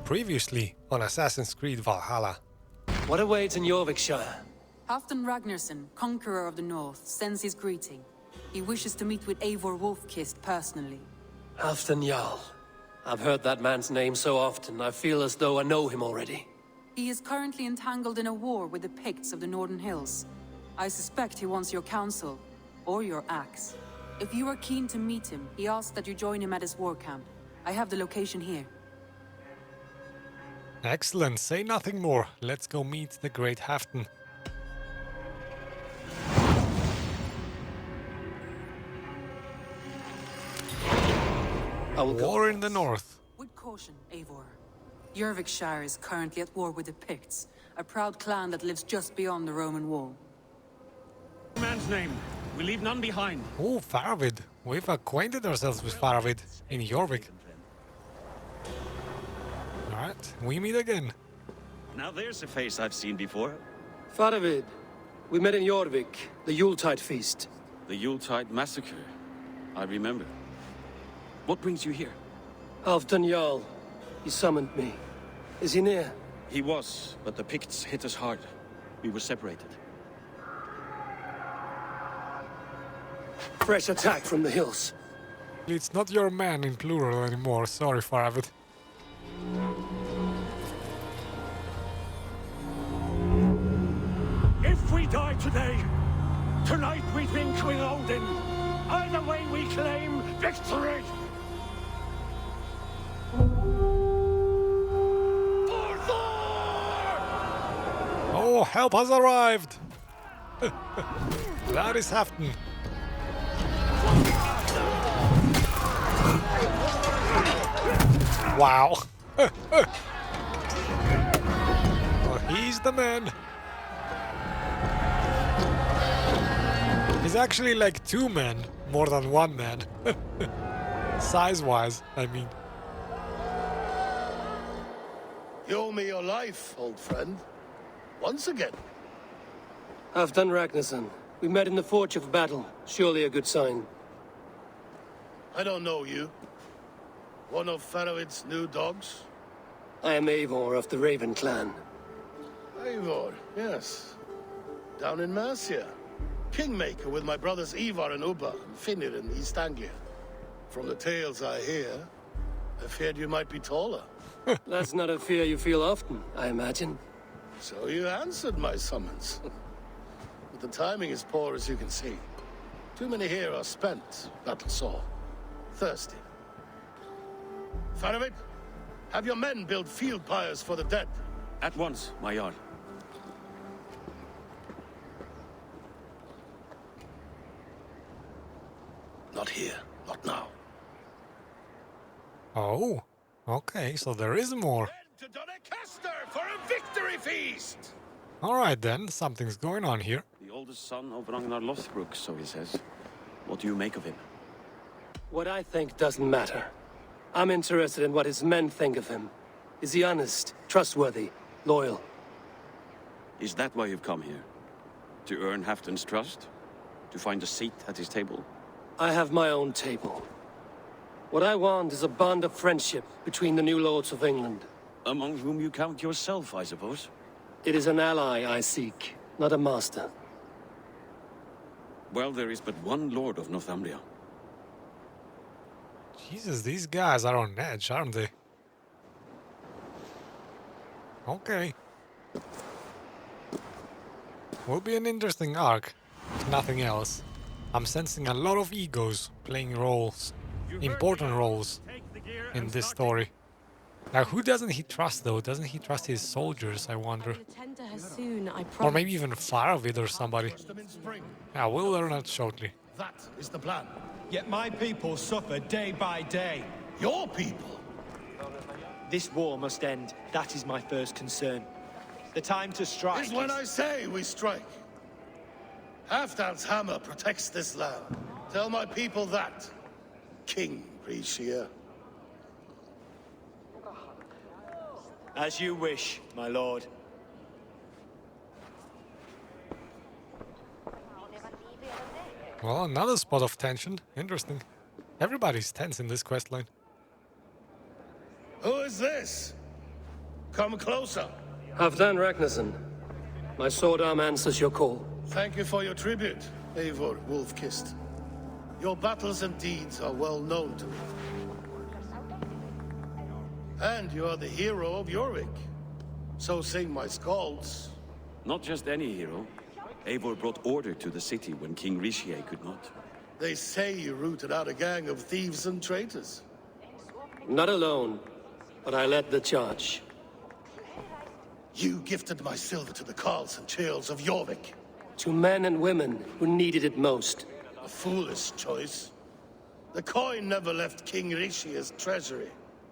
Previously on Assassin's Creed Valhalla. What awaits in Jorvikshire? Halfdan Ragnarsson, conqueror of the north, sends his greeting. He wishes to meet with Eivor Wolf-Kissed personally. Halfdan Jarl. I've heard that man's name so often, I feel as though I know him already. He is currently entangled in a war with the Picts of the Northern Hills. I suspect he wants your counsel, or your axe. If you are keen to meet him, he asks that you join him at his war camp. I have the location here. Excellent, say nothing more. Let's go meet the great Halfdan. War in the north. With caution, Eivor. Jorvikshire is currently at war with the Picts, a proud clan that lives just beyond the Roman wall. Man's name. We leave none behind. Oh, Faravid. We've acquainted ourselves with Faravid in Jorvik. Alright, we meet again. Now there's a face I've seen before. Faravid, we met in Jorvik, the Yuletide feast. The Yuletide massacre. I remember. What brings you here? Halfdan Jarl. He summoned me. Is he near? He was, but the Picts hit us hard. We were separated. Fresh attack from the hills. It's not your man in plural anymore, sorry Faravid. If we die today, tonight we think with Odin. Either way we claim victory! For Thor! Oh, help has arrived! That is Halfdan. Wow. Well, he's the man. He's actually like two men, more than one man. Size-wise, I mean. You owe me your life, old friend. Once again. Halfdan Ragnarsson. We met in the Forge of Battle. Surely a good sign. I don't know you. One of Faravid's new dogs? I am Eivor of the Raven clan. Eivor, yes. Down in Mercia. Kingmaker with my brothers Eivor and Ubba and Finnir in East Anglia. From the tales I hear, I feared you might be taller. That's not a fear you feel often, I imagine. So you answered my summons. But the timing is poor, as you can see. Too many here are spent, battle-sore, thirsty. Faravid, have your men build field pyres for the dead. At once, my Jarl. Not here, not now. Oh, okay, so there is more. To Doncaster for a victory feast! Alright then, something's going on here. The oldest son of Ragnar Lothbrok, so he says. What do you make of him? What I think doesn't matter. I'm interested in what his men think of him. Is he honest, trustworthy, loyal? Is that why you've come here? To earn Halfdan's trust? To find a seat at his table? I have my own table. What I want is a bond of friendship between the new lords of England. Among whom you count yourself, I suppose? It is an ally I seek, not a master. Well, there is but one lord of Northumbria. Jesus, these guys are on edge, aren't they? Okay. Will be an interesting arc, if nothing else. I'm sensing a lot of egos playing roles, important roles, in this story. Now, who doesn't he trust, though? Doesn't he trust his soldiers, I wonder? Or maybe even Faravid or somebody. Yeah, we'll learn that shortly. That is the plan. Yet my people suffer day by day. Your people? This war must end. That is my first concern. The time to strike Is when I say we strike. Halfdan's hammer protects this land. Tell my people that. King Brescia. As you wish, my lord. Well, another spot of tension. Interesting. Everybody's tense in this questline. Who is this? Come closer. Halfdan Ragnarsson. My sword arm answers your call. Thank you for your tribute, Eivor Wolf-Kissed. Your battles and deeds are well known to me. And you are the hero of Jorvik. So sing my skalds. Not just any hero. Eivor brought order to the city when King Rishi could not. They say you rooted out a gang of thieves and traitors. Not alone, but I led the charge. You gifted my silver to the carls and churls of Jorvik. To men and women who needed it most. A foolish choice. The coin never left King Rishi's treasury.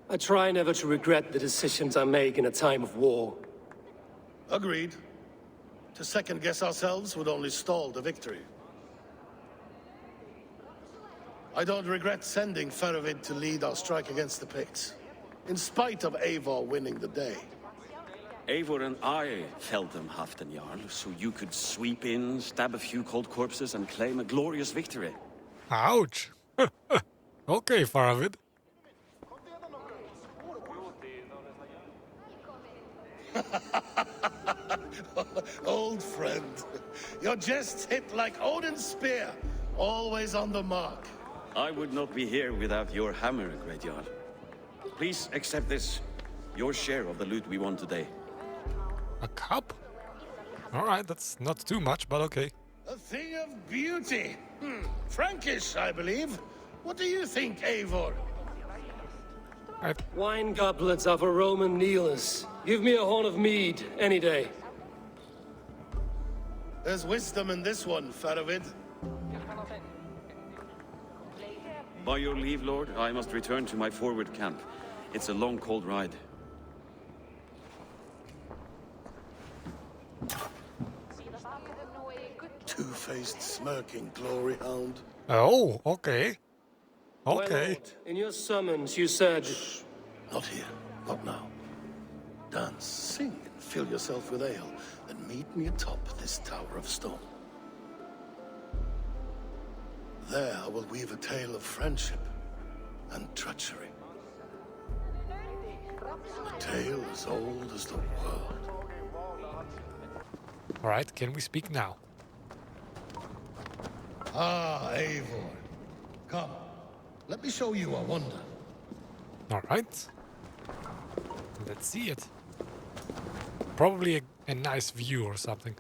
I try never to regret the decisions I make in a time of war. Agreed. To second-guess ourselves would only stall the victory. I don't regret sending Faravid to lead our strike against the Picts, in spite of Eivor winning the day. Eivor and I felled them, Halfdan Jarl, so you could sweep in, stab a few cold corpses, and claim a glorious victory. Ouch. Okay, Faravid. Old friend, your jests hit like Odin's spear, always on the mark. I would not be here without your hammer, Great Jarl. Please accept this, your share of the loot we won today. A cup? Alright, that's not too much, but okay. A thing of beauty. Frankish, I believe. What do you think, Eivor? Wine goblets are for Roman kneelers. Give me a horn of mead, any day. There's wisdom in this one, Faravid. By your leave, Lord, I must return to my forward camp. It's a long, cold ride. Two-faced, smirking glory hound. Oh, okay. My Okay. lord, in your summons, you said... Not here, not now. Dance, sing, and fill yourself with ale, then meet me atop this tower of stone. There I will weave a tale of friendship and treachery. A tale as old as the world. Alright, can we speak now? Ah, Eivor. Come, let me show you a wonder. Alright. Let's see it. Probably a nice view or something.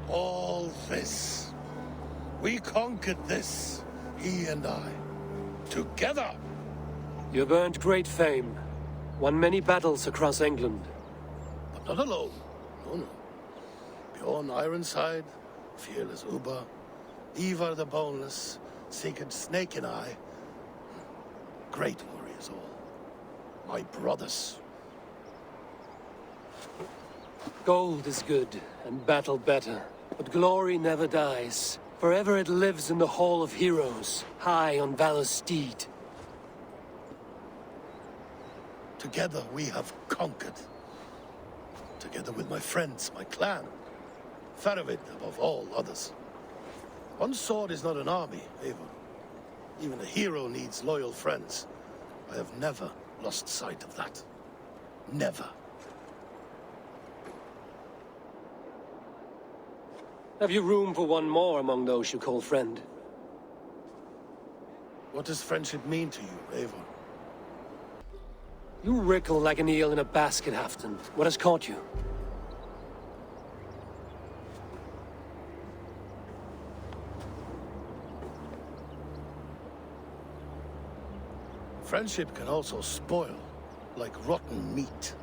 All this. We conquered this, he and I. Together! You've earned great fame. Won many battles across England. But not alone. No, no. Bjorn Ironside, fearless Uber, Eivor the Boneless, Sigurd Snake and I. Great warriors all. My brothers. Gold is good, and battle better. But glory never dies. Forever it lives in the Hall of Heroes, high on Valor's steed. Together we have conquered. Together with my friends, my clan. Faravid above all others. One sword is not an army, Eivor. Even a hero needs loyal friends. I have never lost sight of that. Never. Have you room for one more among those you call friend? What does friendship mean to you, Eivor? You wrinkle like an eel in a basket, Halfdan. What has caught you? Friendship can also spoil, like rotten meat.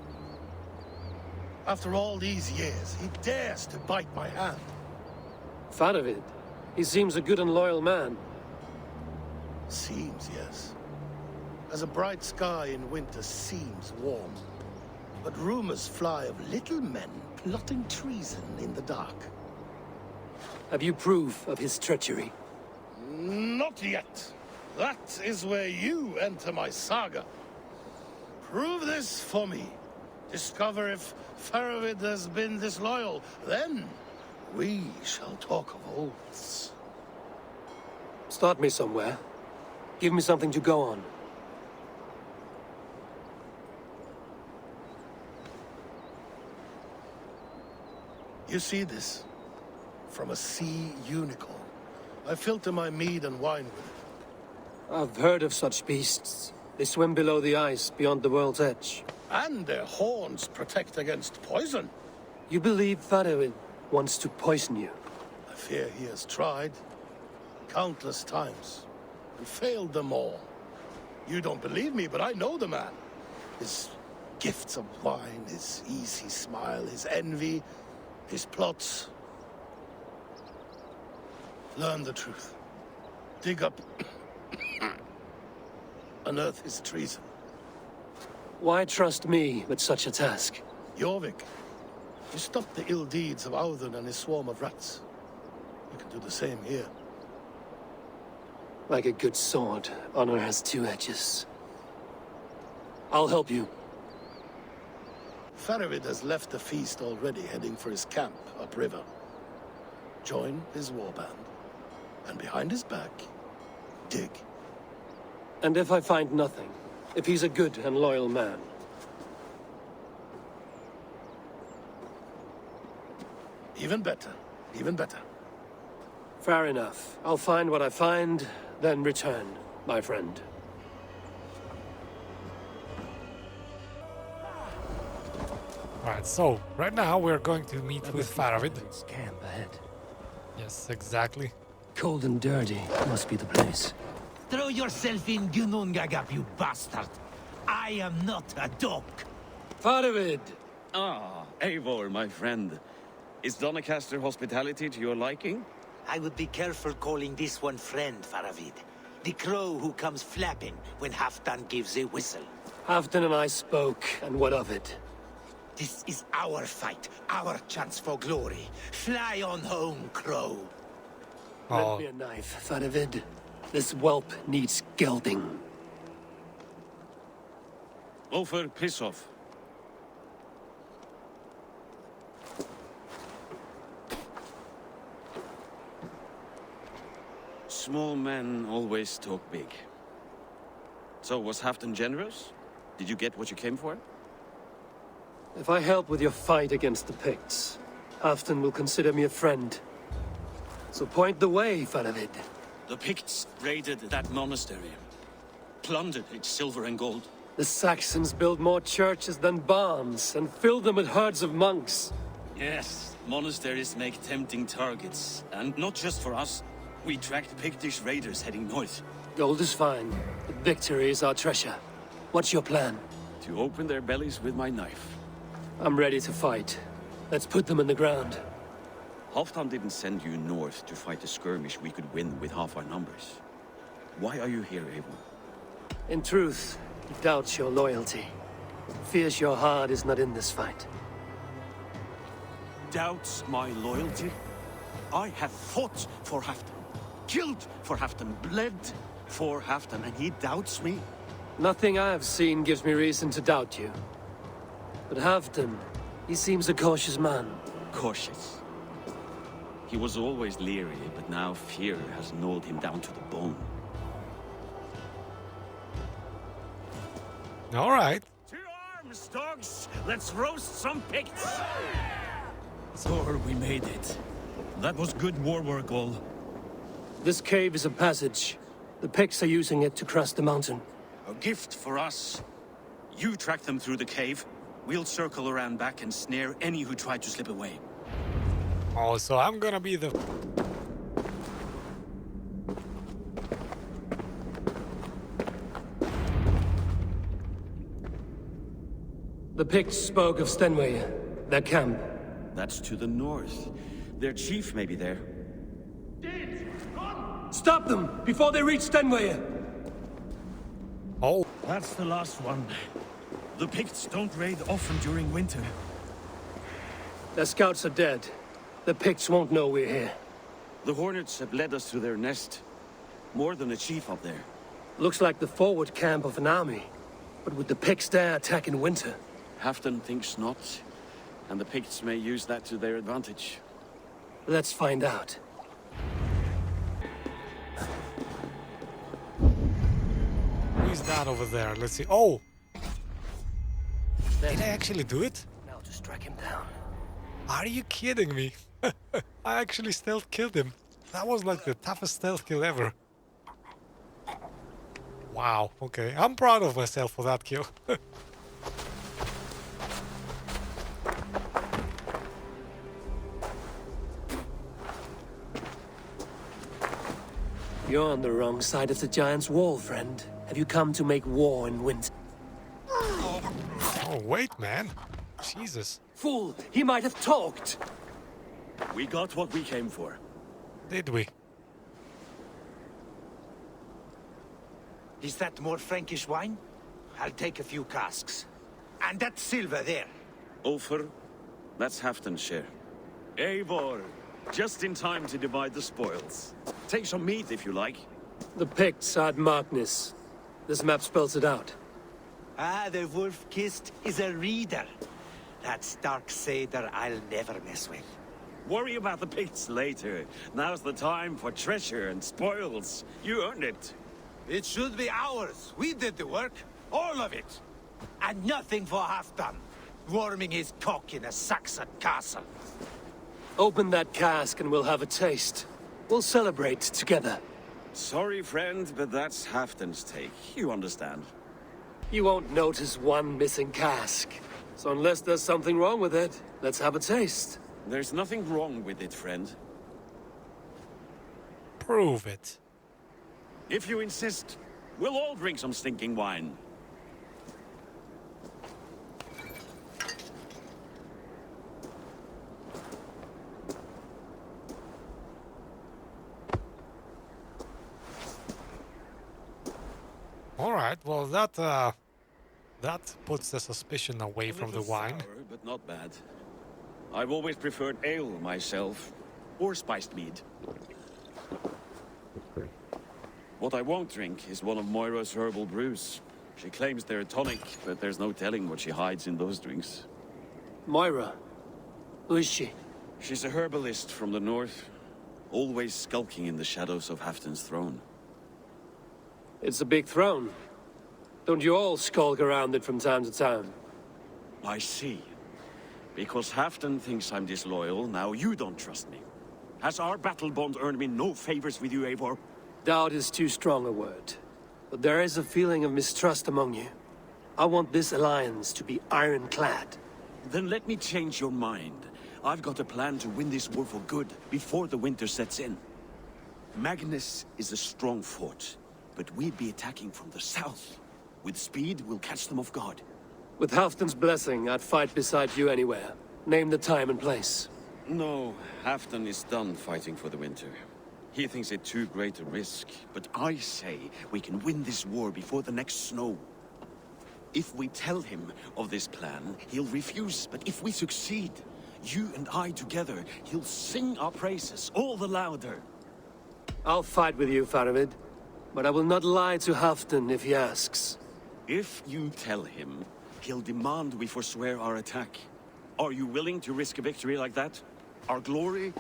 After all these years, he dares to bite my hand. Faravid. He seems a good and loyal man. Seems, yes. As a bright sky in winter seems warm. But rumors fly of little men plotting treason in the dark. Have you proof of his treachery? Not yet. That is where you enter my saga. Prove this for me. Discover if Faravid has been disloyal. Then we shall talk of oaths. Start me somewhere. Give me something to go on. You see this? From a sea unicorn. I filter my mead and wine with it. I've heard of such beasts. They swim below the ice, beyond the world's edge. And their horns protect against poison. You believe Faravid wants to poison you? I fear he has tried countless times and failed them all. You don't believe me, but I know the man. His gifts of wine, his easy smile, his envy, his plots. Learn the truth. Dig up, unearth his treason. Why trust me with such a task? Jorvik, you stopped the ill deeds of Audun and his swarm of rats. You can do the same here. Like a good sword, honor has two edges. I'll help you. Faravid has left the feast already, heading for his camp upriver. Join his warband, and behind his back, dig. And if I find nothing, if he's a good and loyal man? Even better, even better. Fair enough. I'll find what I find, then return, my friend. Alright, so right now we're going to meet with Faravid. Camp ahead. Yes, exactly. Cold and dirty must be the place. Throw yourself in Gunungagap, you bastard! I am not a dog! Faravid! Ah, Eivor, my friend. Is Doncaster hospitality to your liking? I would be careful calling this one friend, Faravid. The crow who comes flapping when Halfdan gives a whistle. Halfdan and I spoke, and what of it? This is our fight, our chance for glory. Fly on home, crow. Oh, Lend me a knife, Faravid. This whelp needs gelding. Ofer, piss off. Small men always talk big. So, was Halfdan generous? Did you get what you came for? If I help with your fight against the Picts, Halfdan will consider me a friend. So point the way, Faravid. The Picts raided that monastery, plundered its silver and gold. The Saxons build more churches than barns, and fill them with herds of monks. Yes, monasteries make tempting targets. And not just for us. We tracked Pictish raiders heading north. Gold is fine, but victory is our treasure. What's your plan? To open their bellies with my knife. I'm ready to fight. Let's put them in the ground. Halfdan didn't send you north to fight a skirmish we could win with half our numbers. Why are you here, Eivor? In truth, he doubts your loyalty. Fears your heart is not in this fight. Doubts my loyalty? I have fought for Halfdan, killed for Halfdan, bled for Halfdan, and he doubts me? Nothing I have seen gives me reason to doubt you. But Halfdan, he seems a cautious man. Cautious. He was always leery, but now fear has gnawed him down to the bone. alright. To arms, dogs! Let's roast some Picts! Thor, we made it. That was good war work, all. This cave is a passage. The Picts are using it to cross the mountain. A gift for us. You track them through the cave. We'll circle around back and snare any who try to slip away. Oh, so I'm gonna be the... The Picts spoke of Stenway, their camp. That's to the north. Their chief may be there. Stop them before they reach Stenway! Oh, That's the last one. The Picts don't raid often during winter. Their scouts are dead. The Picts won't know we're here. The Hornets have led us to their nest. More than a chief up there. Looks like the forward camp of an army. But would the Picts dare attack in winter? Halfdan thinks not, and the Picts may use that to their advantage. Let's find out. Who's that over there? Let's see. Oh! Did I actually do it? Now to strike him down. Are you kidding me? I actually stealth killed him. That was like the toughest stealth kill ever. Wow, okay. I'm proud of myself for that kill. You're on the wrong side of the giant's wall, friend. Have you come to make war in winter? Oh, wait, man. Jesus. Fool! He might have talked! We got what we came for. Did we? Is that more Frankish wine? I'll take a few casks. And that silver there. Ulfr, that's Halfdan's share. Eivor, just in time to divide the spoils. Take some meat if you like. The Picts had Magnus. This map spells it out. Ah, the wolf-kissed is a reader. That stark satyr I'll never mess with. Worry about the Picts later. Now's the time for treasure and spoils. You earned it. It should be ours. We did the work. All of it. And nothing for Halfdan. Warming his cock in a Saxon castle. Open that cask and we'll have a taste. We'll celebrate together. Sorry, friend, but that's Halfdan's take. You understand. You won't notice one missing cask. So unless there's something wrong with it, let's have a taste. There's nothing wrong with it, friend. Prove it. If you insist, we'll all drink some stinking wine. All right. Well, that puts the suspicion away from the wine. Sour, but not bad. I've always preferred ale myself, or spiced mead. What I won't drink is one of Moira's herbal brews. She claims they're a tonic, but there's no telling what she hides in those drinks. Moira. Who is she? She's a herbalist from the north, always skulking in the shadows of Halfdan's throne. It's a big throne. Don't you all skulk around it from time to time? I see. Because Halfdan thinks I'm disloyal, now you don't trust me. Has our battle bond earned me no favors with you, Eivor? Doubt is too strong a word. But there is a feeling of mistrust among you. I want this alliance to be ironclad. Then let me change your mind. I've got a plan to win this war for good, before the winter sets in. Magnus is a strong fort, but we'd be attacking from the south. With speed, we'll catch them off guard. With Halfdan's blessing, I'd fight beside you anywhere. Name the time and place. No, Halfdan is done fighting for the winter. He thinks it too great a risk, but I say we can win this war before the next snow. If we tell him of this plan, he'll refuse, but if we succeed, you and I together, he'll sing our praises all the louder. I'll fight with you, Faravid. But I will not lie to Halfdan if he asks. If you tell him, he'll demand we forswear our attack. Are you willing to risk a victory like that? Our glory?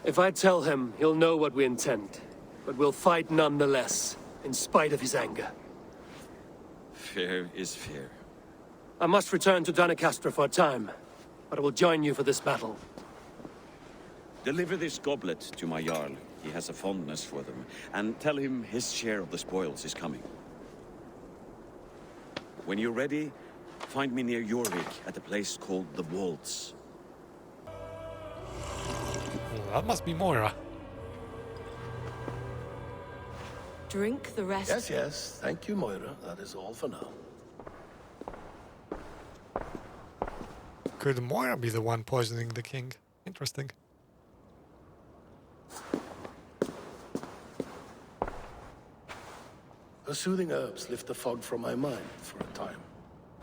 If I tell him, he'll know what we intend. But we'll fight nonetheless, in spite of his anger. Fair is fair. I must return to Doncaster for a time, but I will join you for this battle. Deliver this goblet to my Jarl. He has a fondness for them. And tell him his share of the spoils is coming. When you're ready, find me near Jorvik at a place called the Waltz. That must be Moira. Drink the rest. Yes, yes. Thank you, Moira. That is all for now. Could Moira be the one poisoning the king? Interesting. Her soothing herbs lift the fog from my mind for a time.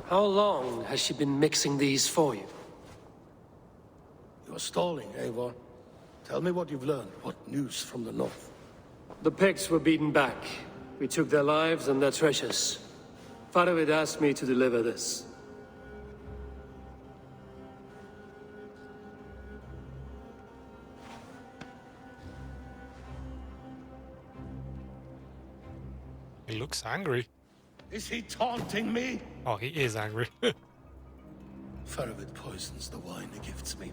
How long has she been mixing these for you? You're stalling, Eivor. Tell me what you've learned. What news from the north? The Picts were beaten back. We took their lives and their treasures. Faravid asked me to deliver this. He looks angry. Is he taunting me? Oh, he is angry. Faravid poisons the wine he gifts me.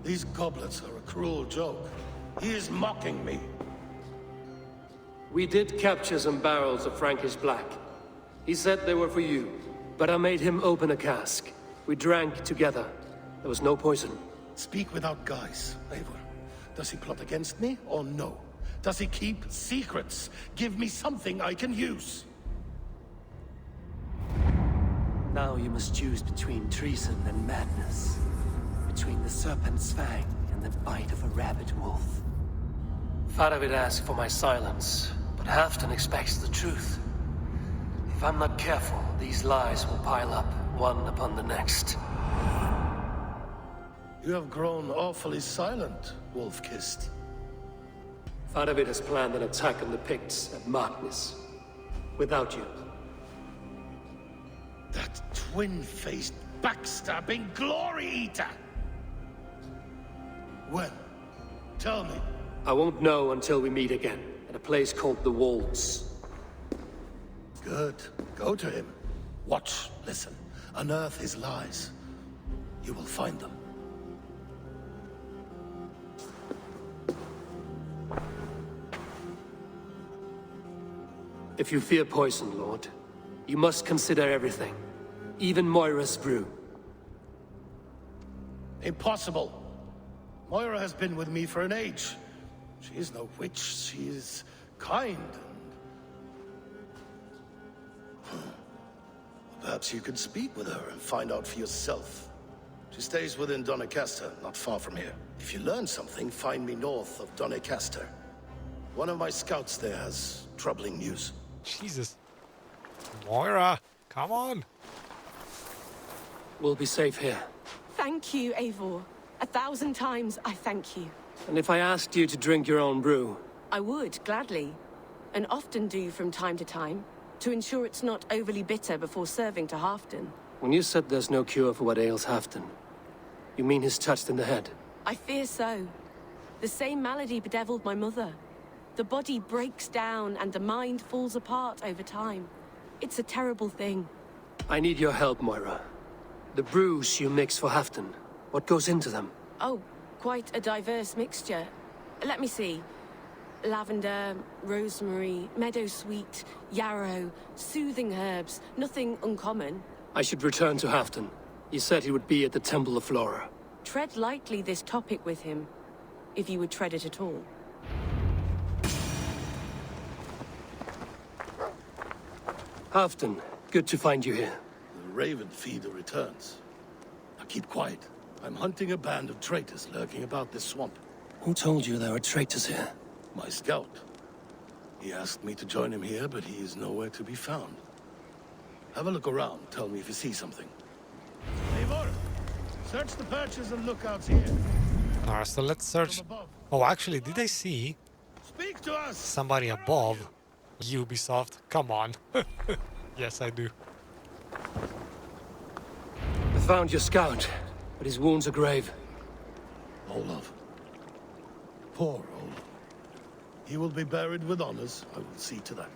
These goblets are a cruel joke. He is mocking me. We did capture some barrels of Frankish black. He said they were for you, but I made him open a cask. We drank together. There was no poison. Speak without guise, Eivor. Does he plot against me or no? Does he keep secrets? Give me something I can use. Now you must choose between treason and madness. Between the serpent's fang and the bite of a rabid wolf. Faravid asked for my silence, but Halfdan expects the truth. If I'm not careful, these lies will pile up, one upon the next. You have grown awfully silent, Wolf-Kissed. Faravid has planned an attack on the Picts at Magnus. Without you. That twin-faced, backstabbing glory eater! When? Tell me. I won't know until we meet again, at a place called the Wolds. Good. Go to him. Watch, listen. Unearth his lies. You will find them. If you fear poison, Lord, you must consider everything. Even Moira's brew. Impossible. Moira has been with me for an age. She is no witch. She is kind and... Perhaps you could speak with her and find out for yourself. She stays within Doncaster, not far from here. If you learn something, find me north of Doncaster. One of my scouts there has troubling news. Jesus. Moira, come on. We'll be safe here. Thank you, Eivor. 1,000 times I thank you. And if I asked you to drink your own brew? I would, gladly. And often do from time to time, to ensure it's not overly bitter before serving to Halfdan. When you said there's no cure for what ails Halfdan, you mean he's touched in the head? I fear so. The same malady bedeviled my mother. The body breaks down and the mind falls apart over time. It's a terrible thing. I need your help, Moira. The brews you mix for Halfdan, what goes into them? Oh, quite a diverse mixture. Let me see. Lavender, rosemary, meadowsweet, yarrow, soothing herbs, nothing uncommon. I should return to Halfdan. He said he would be at the Temple of Flora. Tread lightly this topic with him, if you would tread it at all. Halfdan, good to find you here. The Raven Feeder returns. Now keep quiet. I'm hunting a band of traitors lurking about this swamp. Who told you there are traitors here? My scout. He asked me to join him here, but he is nowhere to be found. Have a look around. Tell me if you see something. Eivor, search the perches and lookouts here. Alright, so let's search. Oh, actually, did I see Speak to us! somebody above Ubisoft? Come on. Yes, I do. I found your scout, but his wounds are grave. Olaf. Poor Olaf. He will be buried with honors. I will see to that.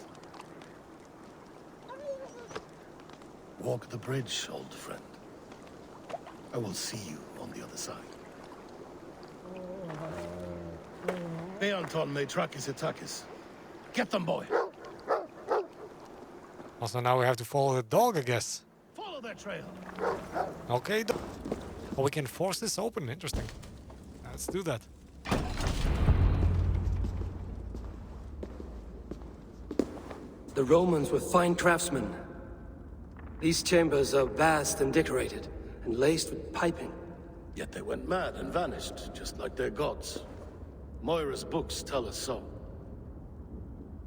Walk the bridge, old friend. I will see you on the other side. Beanton may track his attackers. Get them, boy! Also, now we have to follow the dog, I guess. Follow their trail. Okay. Oh, we can force this open. Interesting. Let's do that. The Romans were fine craftsmen. These chambers are vast and decorated, and laced with piping. Yet they went mad and vanished, just like their gods. Moira's books tell us so.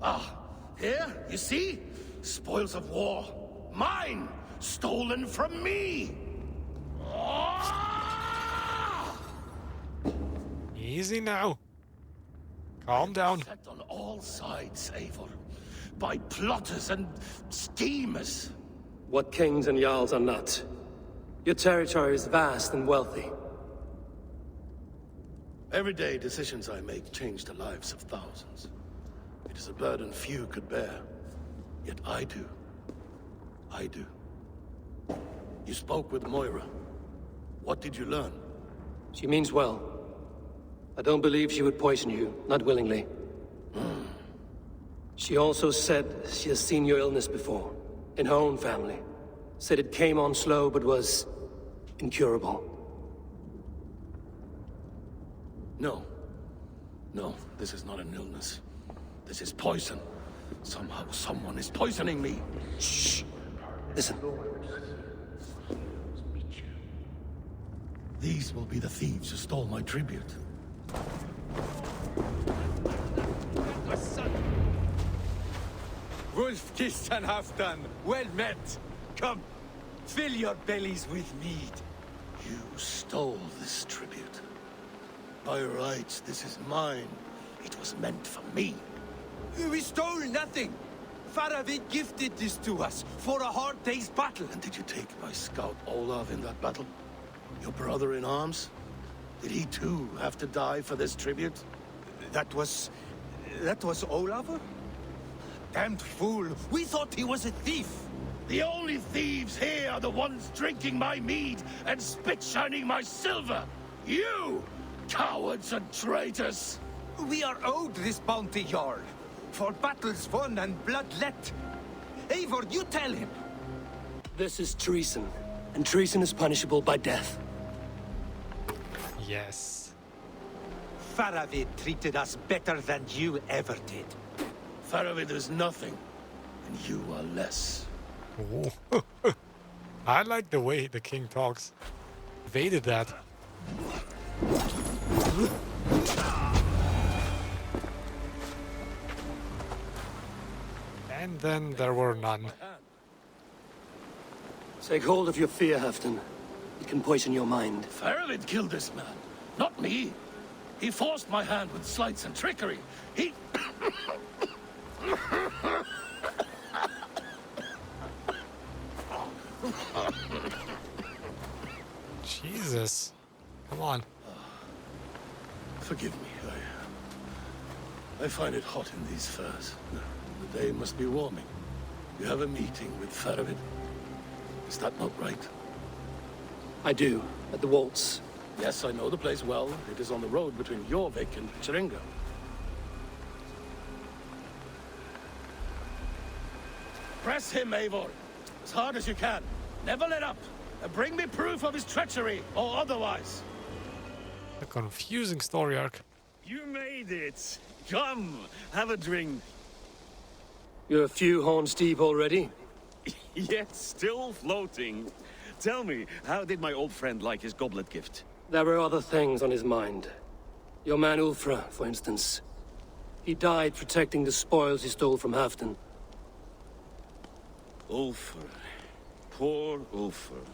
Ah, here, you see? Spoils of war. Mine! Stolen from me! Easy now. Calm down. Attacked on all sides, Eivor. By plotters and schemers. What kings and jarls are not. Your territory is vast and wealthy. Everyday decisions I make change the lives of thousands. It is a burden few could bear. Yet I do. I do. You spoke with Moira. What did you learn? She means well. I don't believe she would poison you, not willingly. She also said she has seen your illness before, in her own family. Said it came on slow, but was incurable. No. No, this is not an illness. This is poison. Somehow, someone is poisoning me. Shh! Listen. These will be the thieves who stole my tribute. Wolf kissed and half done. Well met. Come, fill your bellies with mead. You stole this tribute. By rights, this is mine. It was meant for me. We stole nothing. Faravid gifted this to us for a hard day's battle. And did you take my scout Olav in that battle? Your brother in arms? Did he too have to die for this tribute? That was Olav? Damned fool. We thought he was a thief. The only thieves here are the ones drinking my mead and spit-shining my silver! You! Cowards and traitors! We are owed this bounty, Jarl. For battles won and blood let. Eivor, you tell him. This is treason, and treason is punishable by death. Yes. Faravid treated us better than you ever did. Faravid is nothing, and you are less. Ooh. I like the way the king talks. Evaded that. And then there were none. Take hold of your fear, Halfdan. It can poison your mind. Faravid killed this man, not me. He forced my hand with sleights and trickery. He... Jesus. Come on. Forgive me. I find it hot in these furs. The day must be warming. You have a meeting with Faravid. Is that not right? I do, at the waltz. Yes, I know the place well. It is on the road between Jorvik and Chiringa. Press him, Eivor. As hard as you can. Never let up. And bring me proof of his treachery, or otherwise. A confusing story arc. You made it. Come, have a drink. You're a few horns deep already. Yet still floating. Tell me, how did my old friend like his goblet gift? There were other things on his mind. Your man Ulfra, for instance. He died protecting the spoils he stole from Halfdan. Ulfr. Poor Ulfr.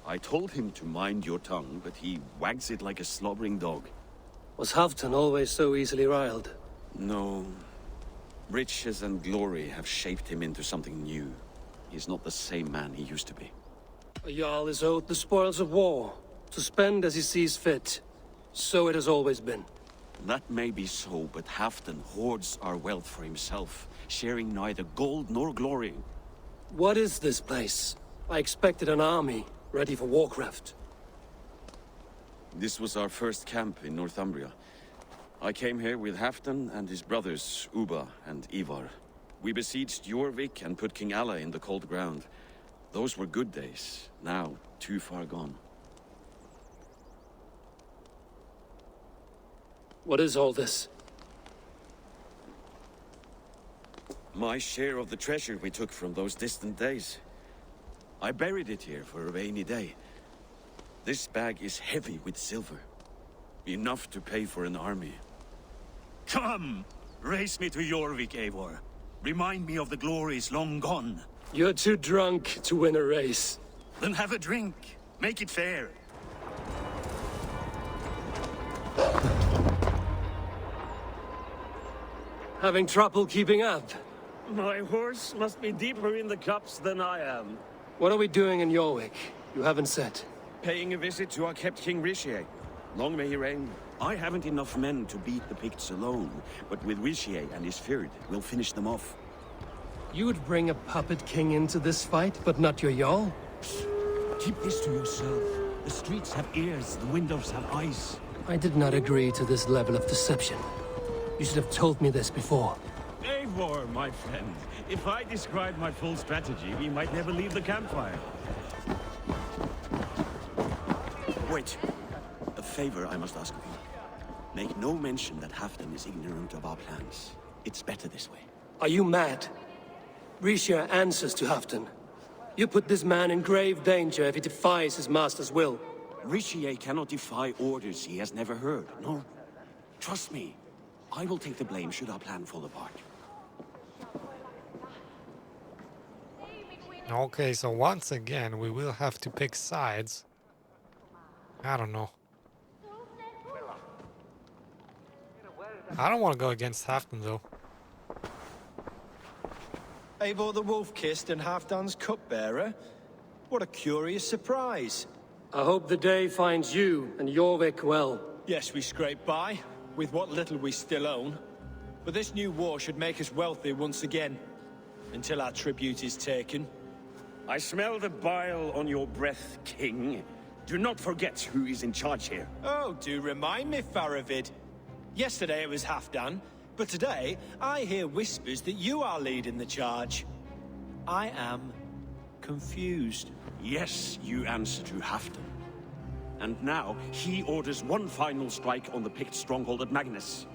I told him to mind your tongue, but he wags it like a slobbering dog. Was Halfdan always so easily riled? No. Riches and glory have shaped him into something new. He's not the same man he used to be. A Jarl is owed the spoils of war, to spend as he sees fit. So it has always been. That may be so, but Halfdan hoards our wealth for himself, sharing neither gold nor glory. What is this place? I expected an army, ready for warcraft. This was our first camp in Northumbria. I came here with Halfdan and his brothers, Ubba and Eivor. We besieged Jorvik and put King Alla in the cold ground. Those were good days, now too far gone. What is all this? My share of the treasure we took from those distant days. I buried it here for a rainy day. This bag is heavy with silver. Enough to pay for an army. Come! Race me to Jorvik, Eivor. Remind me of the glories long gone. You're too drunk to win a race. Then have a drink. Make it fair. Having trouble keeping up? My horse must be deeper in the cups than I am. What are we doing in Jorvik? You haven't said. Paying a visit to our kept King Rishi. Long may he reign. I haven't enough men to beat the Picts alone, but with Rishi and his Fyrd, we'll finish them off. You would bring a puppet king into this fight, but not your Jarl? Keep this to yourself. The streets have ears, the windows have eyes. I did not agree to this level of deception. You should have told me this before. Eivor, my friend. If I described my full strategy, we might never leave the campfire. Wait. A favor I must ask of you. Make no mention that Halfdan is ignorant of our plans. It's better this way. Are you mad? Risha answers to Halfdan. You put this man in grave danger if he defies his master's will. Rishi cannot defy orders he has never heard, no. Trust me. I will take the blame should our plan fall apart. Okay, so once again, we will have to pick sides. I don't know. I don't want to go against Halfdan, though. Eivor the Wolf-Kissed and Halfdan's cupbearer? What a curious surprise. I hope the day finds you and Jorvik well. Yes, we scrape by, with what little we still own. But this new war should make us wealthy once again. Until our tribute is taken. I smell the bile on your breath, King. Do not forget who is in charge here. Oh, do remind me, Faravid. Yesterday it was Halfdan, but today I hear whispers that you are leading the charge. I am confused. Yes, you answer to Halfdan. And now, he orders one final strike on the Pict stronghold at Magnus.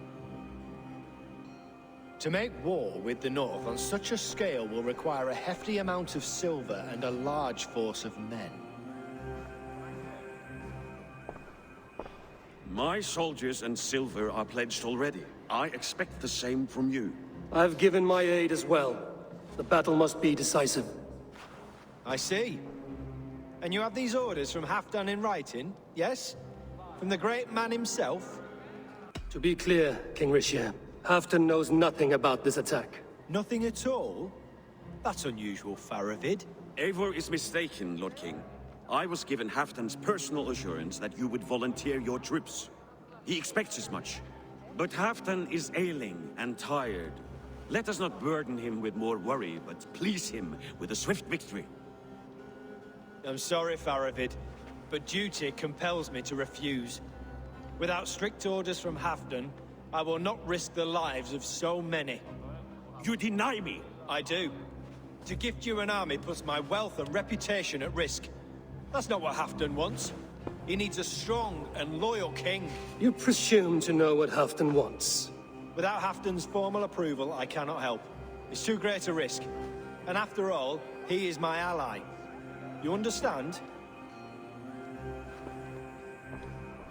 To make war with the North on such a scale will require a hefty amount of silver and a large force of men. My soldiers and silver are pledged already. I expect the same from you. I've given my aid as well. The battle must be decisive. I see. And you have these orders from Halfdan in writing, yes? From the great man himself? To be clear, King Risha, Halfdan knows nothing about this attack. Nothing at all? That's unusual, Faravid. Eivor is mistaken, Lord King. I was given Halfdan's personal assurance that you would volunteer your troops. He expects as much. But Halfdan is ailing and tired. Let us not burden him with more worry, but please him with a swift victory. I'm sorry, Faravid, but duty compels me to refuse. Without strict orders from Halfdan, I will not risk the lives of so many. You deny me? I do. To gift you an army puts my wealth and reputation at risk. That's not what Halfdan wants. He needs a strong and loyal king. You presume to know what Halfdan wants. Without Halfdan's formal approval, I cannot help. It's too great a risk. And after all, he is my ally. You understand?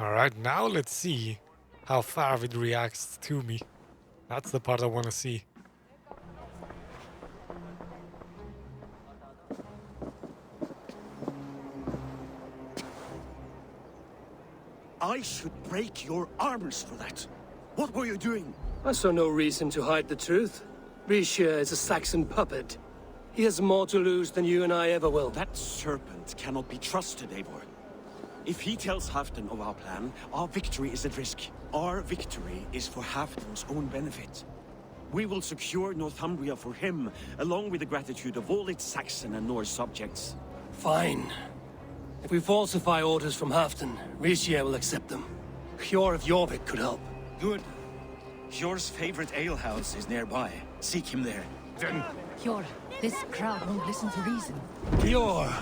Alright, now let's see how Faravid reacts to me. That's the part I want to see. I should break your arms for that. What were you doing? I saw no reason to hide the truth. Risha is a Saxon puppet. He has more to lose than you and I ever will. That serpent cannot be trusted, Eivor. If he tells Halfdan of our plan, our victory is at risk. Our victory is for Halfdan's own benefit. We will secure Northumbria for him, along with the gratitude of all its Saxon and Norse subjects. Fine. If we falsify orders from Halfdan, Risha will accept them. Hjor of Jorvik could help. Good. Hjor's favorite alehouse is nearby. Seek him there. Hjor, this crowd won't listen to reason. Hjor!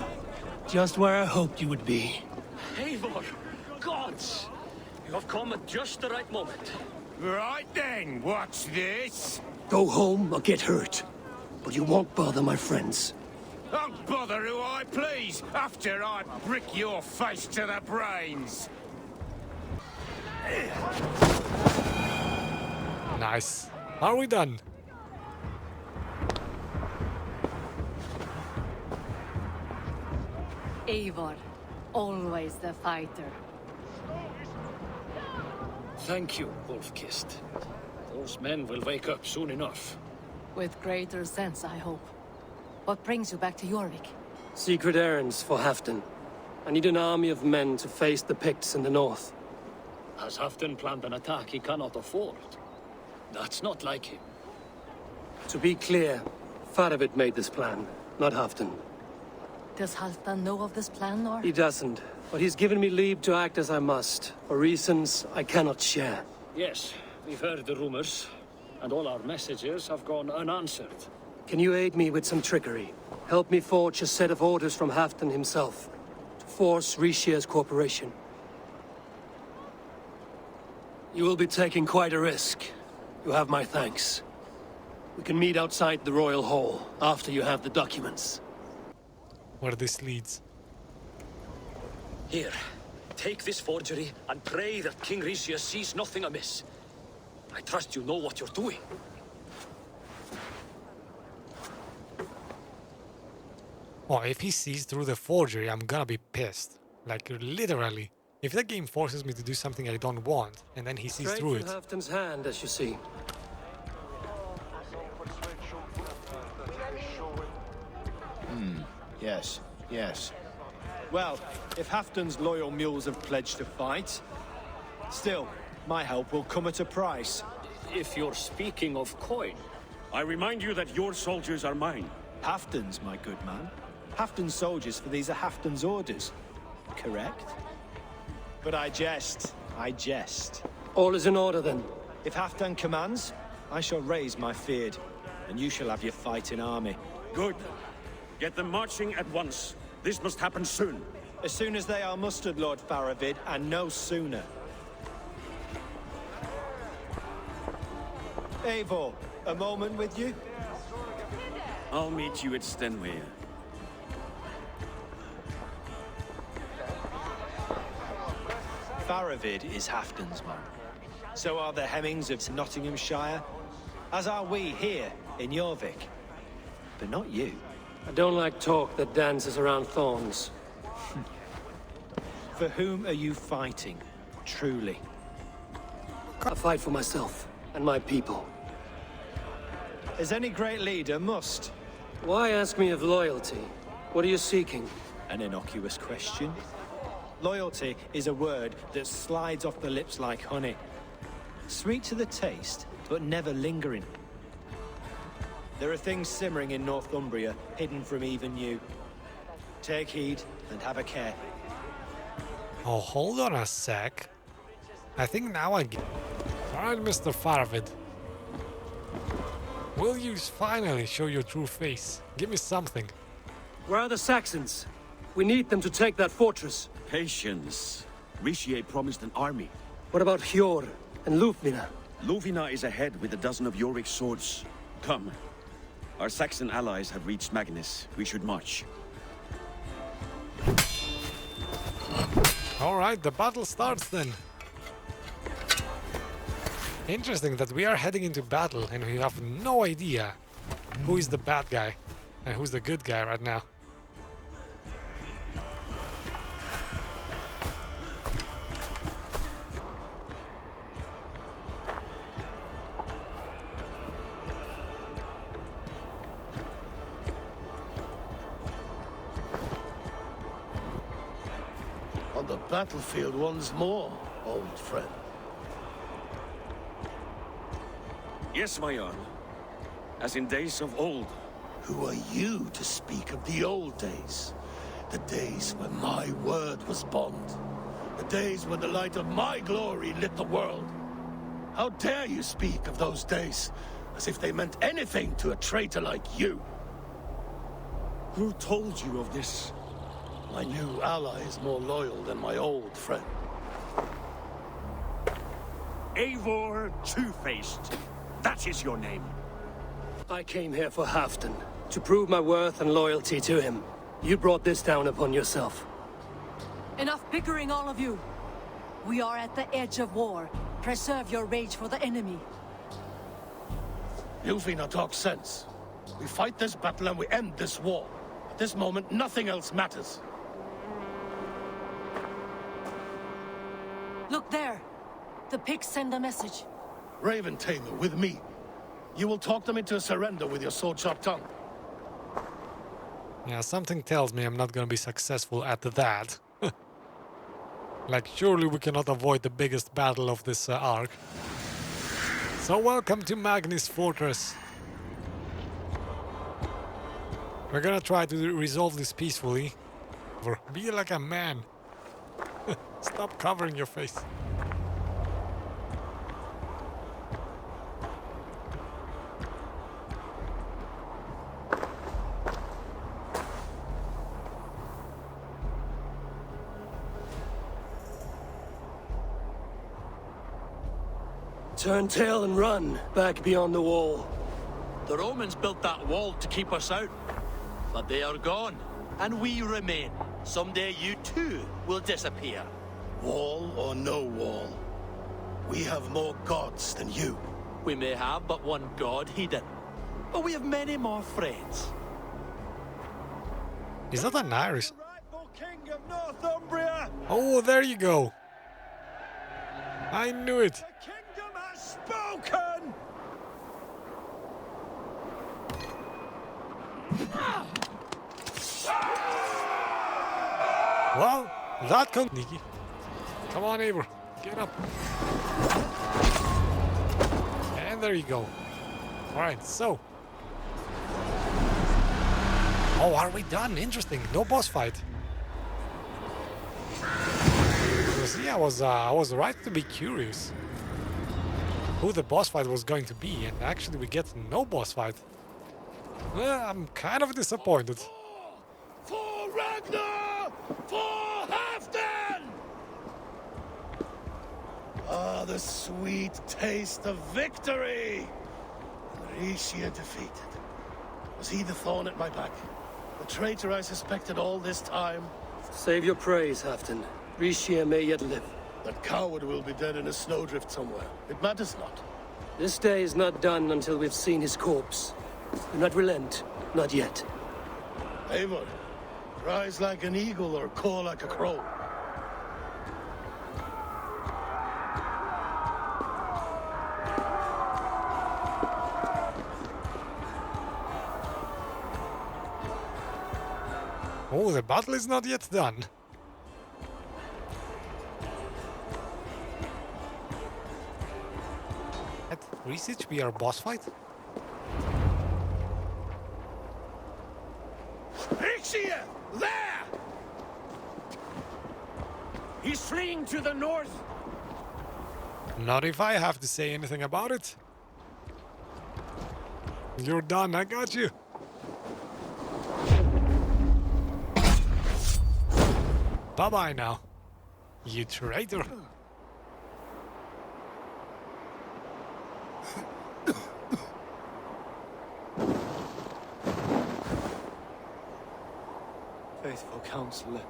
Just where I hoped you would be. Eivor! Gods! You have come at just the right moment. Right then, what's this? Go home or get hurt. But you won't bother my friends. I'll bother who I please, after I brick your face to the brains. Nice. Are we done? Eivor, always the fighter. Thank you, Wolf-Kissed. Those men will wake up soon enough. With greater sense, I hope. What brings you back to Jorvik? Secret errands for Halfdan. I need an army of men to face the Picts in the north. Has Halfdan planned an attack he cannot afford? That's not like him. To be clear, Faravid made this plan, not Halfdan. Does Halfdan know of this plan, or? He doesn't, but he's given me leave to act as I must, for reasons I cannot share. Yes, we've heard the rumors, and all our messages have gone unanswered. Can you aid me with some trickery? Help me forge a set of orders from Halfdan himself, to force Rishia's cooperation. You will be taking quite a risk. You have my thanks. We can meet outside the Royal Hall, after you have the documents. Where this leads. Here, take this forgery and pray that King Rishia sees nothing amiss. I trust you know what you're doing. Oh, if he sees through the forgery, I'm gonna be pissed. Like, literally. If the game forces me to do something I don't want, and then he sees Straight through from it. Halfdan's hand, as you see. Yes, yes. Well, if Halfdan's loyal mules have pledged to fight, still, my help will come at a price. If you're speaking of coin, I remind you that your soldiers are mine. Halfdan's, my good man. Halfdan's soldiers, for these are Halfdan's orders. Correct? But I jest. I jest. All is in order, then. If Halfdan commands, I shall raise my feared, and you shall have your fighting army. Good. Get them marching at once. This must happen soon. As soon as they are mustered, Lord Faravid, and no sooner. Eivor, a moment with you? I'll meet you at Stenway. Faravid is Halfdan's man. So are the Hemmings of Nottinghamshire, as are we here in Jorvik. But not you. I don't like talk that dances around thorns. For whom are you fighting, truly? I fight for myself and my people. As any great leader must. Why ask me of loyalty? What are you seeking? An innocuous question. Loyalty is a word that slides off the lips like honey. Sweet to the taste, but never lingering. There are things simmering in Northumbria, hidden from even you. Take heed and have a care. Oh, hold on a sec. I think now I get... Alright, Mr. Faravid. Will you finally show your true face? Give me something. Where are the Saxons? We need them to take that fortress. Patience. Rishie promised an army. What about Hjor and Lufvina? Luvina is ahead with a dozen of Yorick's swords. Come. Our Saxon allies have reached Magnus. We should march. Alright, the battle starts then. Interesting that we are heading into battle and we have no idea who is the bad guy and who's the good guy right now. On the battlefield once more, old friend. Yes, my Jarl. As in days of old. Who are you to speak of the old days? The days when my word was bond. The days when the light of my glory lit the world. How dare you speak of those days as if they meant anything to a traitor like you? Who told you of this? My new ally is more loyal than my old friend. Eivor Two-Faced. That is your name. I came here for Halfdan, to prove my worth and loyalty to him. You brought this down upon yourself. Enough bickering, all of you! We are at the edge of war. Preserve your rage for the enemy. Lufvina talks sense. We fight this battle and we end this war. At this moment, nothing else matters. Look there! The pigs send a message. Raven Tamer, with me. You will talk them into a surrender with your sword-sharp tongue. Yeah, something tells me I'm not gonna be successful at that. Like, surely we cannot avoid the biggest battle of this arc. So welcome to Magnus Fortress. We're gonna try to resolve this peacefully. Or be like a man. Stop covering your face. Turn tail and run back beyond the wall. The Romans built that wall to keep us out. But they are gone, and we remain. Someday you too will disappear. Wall or no wall, we have more gods than you. We may have but one god, Hedon. But we have many more friends. Is that an Irish? Rightful king of Northumbria! Oh, there you go. I knew it. The kingdom has spoken! Well, that comes, Nikki. Come on, Eivor. Get up. And there you go. Alright, so. Oh, are we done? Interesting. No boss fight. Because, yeah, I was right to be curious who the boss fight was going to be, and actually we get no boss fight. Well, I'm kind of disappointed. For Ragnar! For Halfdan! Ah, the sweet taste of victory! And Rishia defeated. Was he the thorn at my back? The traitor I suspected all this time? Save your praise, Halfdan. Rishia may yet live. That coward will be dead in a snowdrift somewhere. It matters not. This day is not done until we've seen his corpse. Do not relent. Not yet. Eivor, rise like an eagle or caw like a crow. Oh, the battle is not yet done. At research we are boss fight? Rishia! There! He's fleeing to the north! Not if I have to say anything about it. You're done, I got you. Bye-bye now, you traitor. Faithful counselor,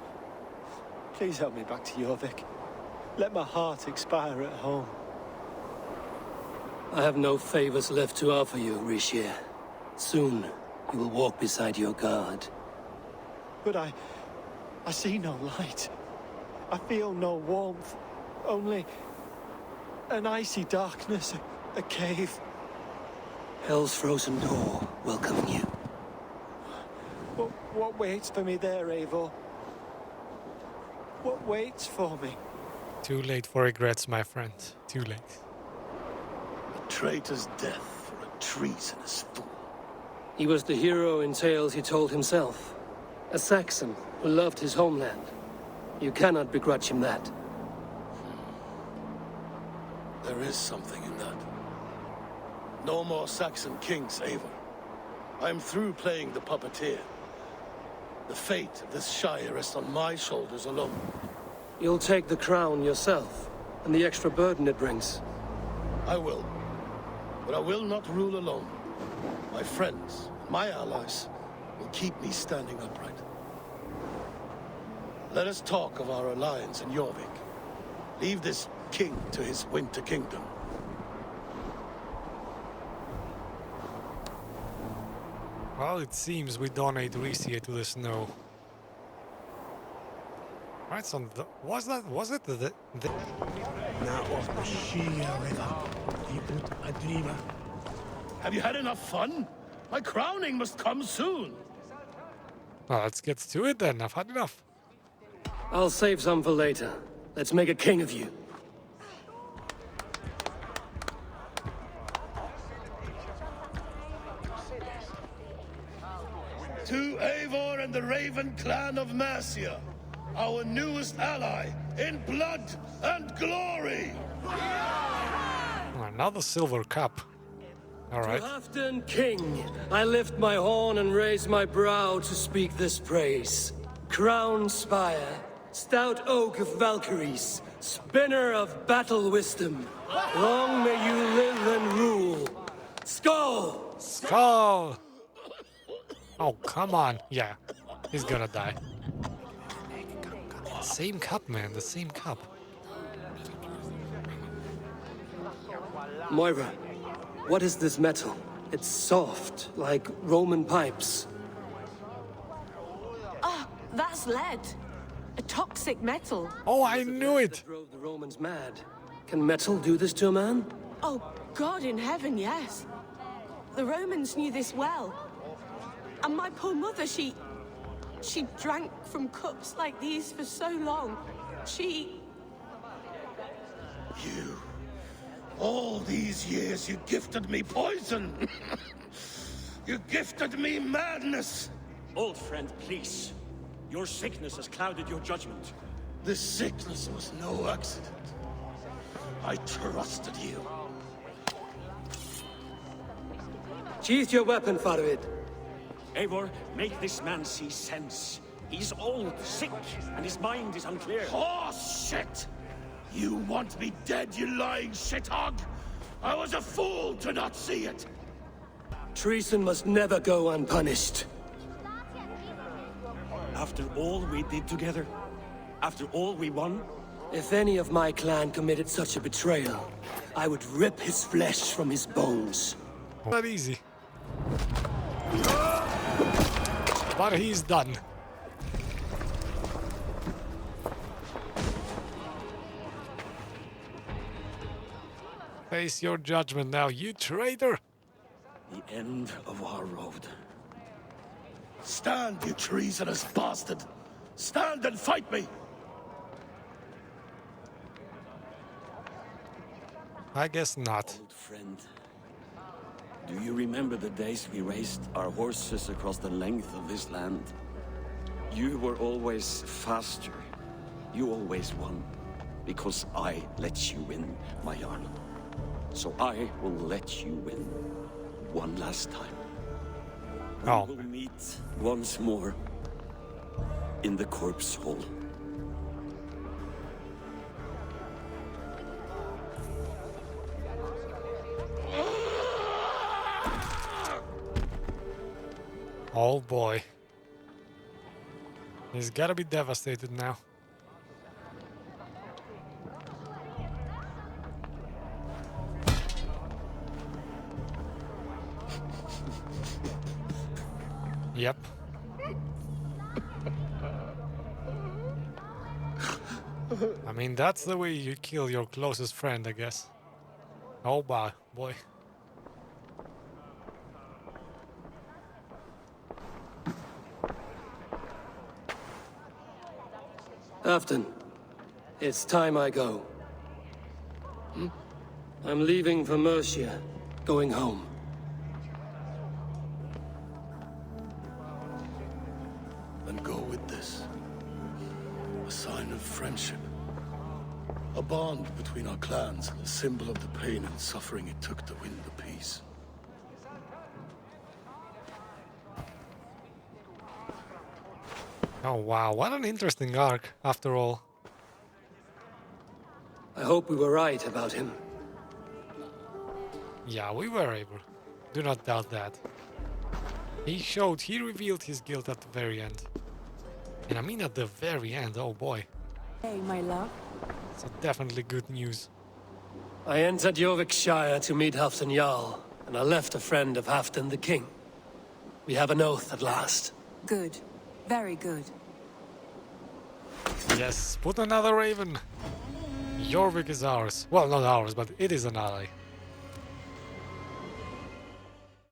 please help me back to Jorvik. Let my heart expire at home. I have no favors left to offer you, Rishia. Soon, you will walk beside your god. But I see no light. I feel no warmth. Only an icy darkness, a cave. Hell's frozen door welcoming you. What waits for me there, Eivor? What waits for me? Too late for regrets, my friend. Too late. A traitor's death for a treasonous fool. He was the hero in tales he told himself. A Saxon who loved his homeland. You cannot begrudge him that. There is something in that. No more Saxon kings, Eivor. I'm through playing the puppeteer. The fate of this shire rests on my shoulders alone. You'll take the crown yourself, and the extra burden it brings. I will. But I will not rule alone. My friends, my allies, will keep me standing upright. Let us talk of our alliance in Jorvik. Leave this king to his winter kingdom. Well, it seems we donate Rishia to the snow. Right, so was it the That was the Shia River. Have you had enough fun? My crowning must come soon. Well, let's get to it then. I've had enough. I'll save some for later. Let's make a king of you. To Eivor and the Raven clan of Mercia, our newest ally in blood and glory! Another silver cup. Alright. To Halfdan King, I lift my horn and raise my brow to speak this praise. Crown spire, stout oak of Valkyries, spinner of battle wisdom. Long may you live and rule. Skull! Skull! Oh, come on. Yeah, he's gonna die. Same cup, man, the same cup. Moira, what is this metal? It's soft, like Roman pipes. Ah, that's lead. A toxic metal. Oh, I knew it! That drove the Romans mad. Can metal do this to a man? Oh, God in heaven, yes. The Romans knew this well. And my poor mother, she drank from cups like these for so long. She... You... All these years you gifted me poison! You gifted me madness! Old friend, please. Your sickness has clouded your judgment. This sickness was no accident. I trusted you. Sheath your weapon, Farid. Eivor, make this man see sense. He's old, sick, and his mind is unclear. Horse shit! You want me dead, you lying shithog? I was a fool to not see it! Treason must never go unpunished. After all we did together? After all we won? If any of my clan committed such a betrayal, I would rip his flesh from his bones. Not easy. But he's done. Face your judgment now, you traitor! The end of our road. Stand, you treasonous bastard! Stand and fight me! I guess not. Old friend, do you remember the days we raced our horses across the length of this land? You were always faster. You always won. Because I let you win, my Jarl. So I will let you win. One last time. Oh. We will meet once more in the corpse hall. Oh boy. He's gotta be devastated now. Yep. I mean, that's the way you kill your closest friend, I guess. Oh boy. Afton, it's time I go. I'm leaving for Mercia, going home. And go with this. A sign of friendship. A bond between our clans, and a symbol of the pain and suffering it took to win the peace. Oh wow, what an interesting arc, after all. I hope we were right about him. Yeah, we were able. Do not doubt that. He revealed his guilt at the very end. And I mean at the very end, oh boy. Hey, my love. So definitely good news. I entered Jorvikshire to meet Halfdan Jarl, and I left a friend of Halfdan the King. We have an oath at last. Good. Very good. Yes, put another raven. Jorvik is ours. Well, not ours, but it is an ally.